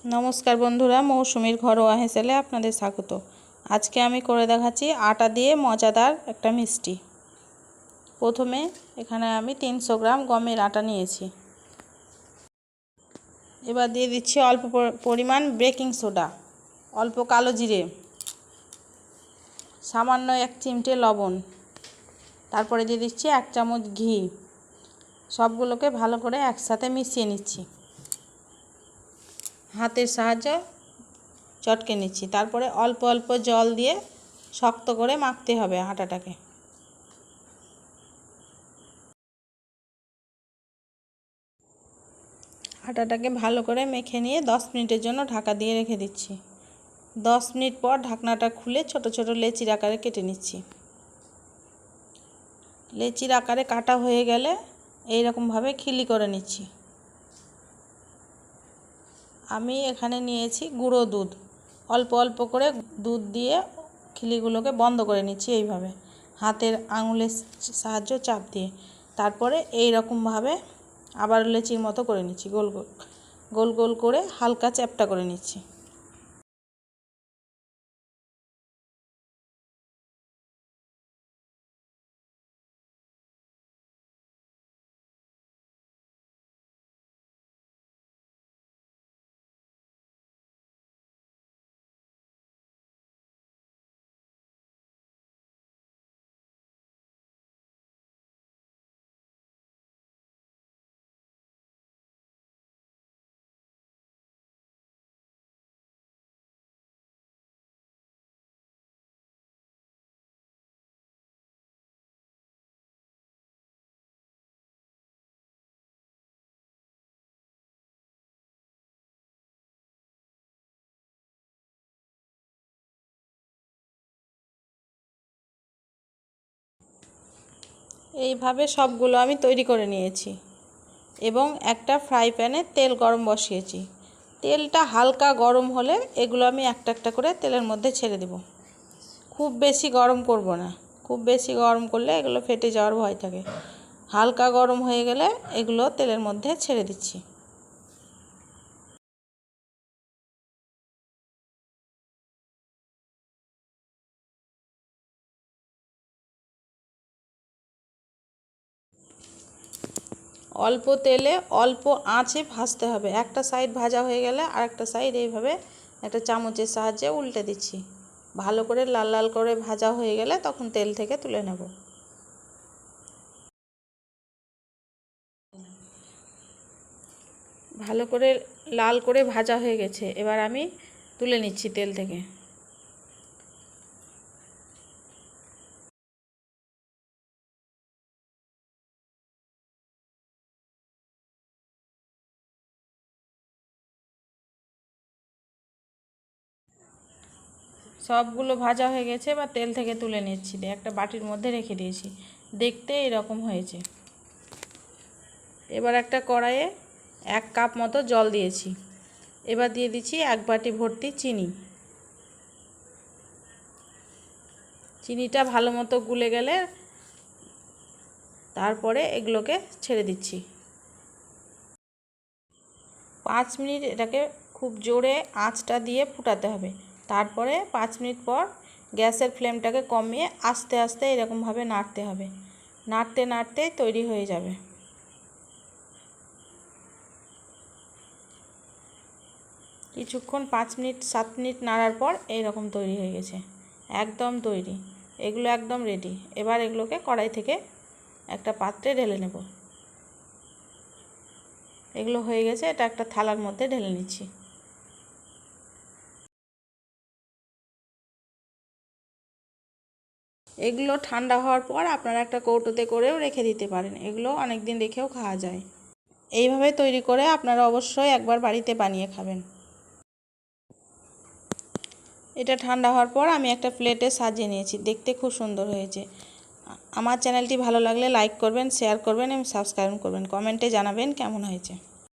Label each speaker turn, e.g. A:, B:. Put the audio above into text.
A: নমস্কার বন্ধুরা, মৌসুমীর ঘরোয়া হেসেলে আপনাদের স্বাগত। আজকে আমি করে দেখাচ্ছি আটা দিয়ে মজাদার একটা মিষ্টি। প্রথমে এখানে আমি 300 গ্রাম গমের আটা নিয়েছি। এবার দিয়ে দিচ্ছি অল্প পরিমাণ বেকিং সোডা, অল্প কালো জিরে, সামান্য 1 চিমটে লবণ, তারপরে দিয়ে দিচ্ছি 1 চামচ ঘি। সবগুলোকে ভালো করে একসাথে মিশিয়ে নিচ্ছি। হাতের সাহায্যে চটকে নিচ্ছি। তারপরে অল্প অল্প জল দিয়ে শক্ত করে মাখতে হবে আটাটাকে। আটাটাকে ভালো করে মেখে নিয়ে 10 মিনিটের জন্য ঢাকা দিয়ে রেখে দিচ্ছি। 10 মিনিট পর ঢাকনাটা খুলে ছোট ছোট লেচির আকারে কেটে নিচ্ছি। লেচির আকারে কাটা হয়ে গেলে এইরকমভাবে খিলি করে নিচ্ছি। আমি এখানে নিয়েছি গুঁড়ো দুধ। অল্প অল্প করে দুধ দিয়ে খিলিগুলোকে বন্ধ করে নিচ্ছি এইভাবে হাতের আঙুলের সাহায্যে চাপ দিয়ে। তারপরে এই রকমভাবে আবার লেচির মতো করে নিচ্ছি, গোল গোল গোল গোল করে হালকা চ্যাপ্টা করে নিচ্ছি। এইভাবে সবগুলো আমি তৈরি করে নিয়েছি এবং একটা ফ্রাই প্যানে তেল গরম বসিয়েছি। তেলটা হালকা গরম হলে এগুলো আমি একটা একটা করে তেলের মধ্যে ছেড়ে দেব। খুব বেশি গরম করব না, খুব বেশি গরম করলে এগুলো ফেটে যাওয়ার ভয় থাকে। হালকা গরম হয়ে গেলে এগুলো তেলের মধ্যে ছেড়ে দিচ্ছি। অল্প তেলে অল্প আঁচে ভাজতে হবে। একটা সাইড ভাজা হয়ে গেলে আরেকটা সাইড এইভাবে একটা চামচের সাহায্যে উল্টে দিচ্ছি। ভালো করে লাল লাল করে ভাজা হয়ে গেলে তখন তেল থেকে তুলে নেব। ভালো করে লাল করে ভাজা হয়ে গেছে, এবার আমি তুলে নিচ্ছি তেল থেকে। সবগুলো ভাজা হয়ে গেছে, এবার তেল থেকে তুলে নিচ্ছি, একটা বাটির মধ্যে রেখে দিয়েছি। দেখতে এরকম হয়েছে। এবার একটা কড়াইয়ে 1 কাপ মতো জল দিয়েছি। এবার দিয়ে দিচ্ছি 1 বাটি ভর্তি চিনি। চিনিটা ভালো মতো গুলে গেলে তারপরে এগুলোকে ছেড়ে দিচ্ছি। 5 মিনিট এটাকে খুব জোরে আঁচটা দিয়ে ফুটাতে হবে। তারপরে 5 মিনিট পর গ্যাসের ফ্লেমটাকে কমিয়ে আস্তে আস্তে এরকমভাবে নাড়তে হবে। নাড়তে নাড়তে তৈরি হয়ে যাবে। কিছুক্ষণ 5 মিনিট 7 মিনিট নাড়ার পর এইরকম তৈরি হয়ে গেছে, একদম তৈরি। এগুলো একদম রেডি। এবার এগুলোকে কড়াই থেকে একটা পাত্রে ঢেলে নেব। এগুলো হয়ে গেছে, এটা একটা থালার মধ্যে ঢেলে নিচ্ছি। এগুলো ঠান্ডা হওয়ার পর আপনারা একটা কৌটোতে করেও রেখে দিতে পারেন। এগুলো অনেক দিন রেখেও খাওয়া যায়। এইভাবে তৈরি করে আপনারা অবশ্যই একবার বাড়িতে বানিয়ে খাবেন। এটা ঠান্ডা হওয়ার পর আমি একটা প্লেটে সাজিয়ে নিয়েছি। দেখতে খুব সুন্দর হয়েছে। আমার চ্যানেলটি ভালো লাগলে লাইক করবেন, শেয়ার করবেন এবং সাবস্ক্রাইব করবেন। কমেন্টে জানাবেন কেমন হয়েছে।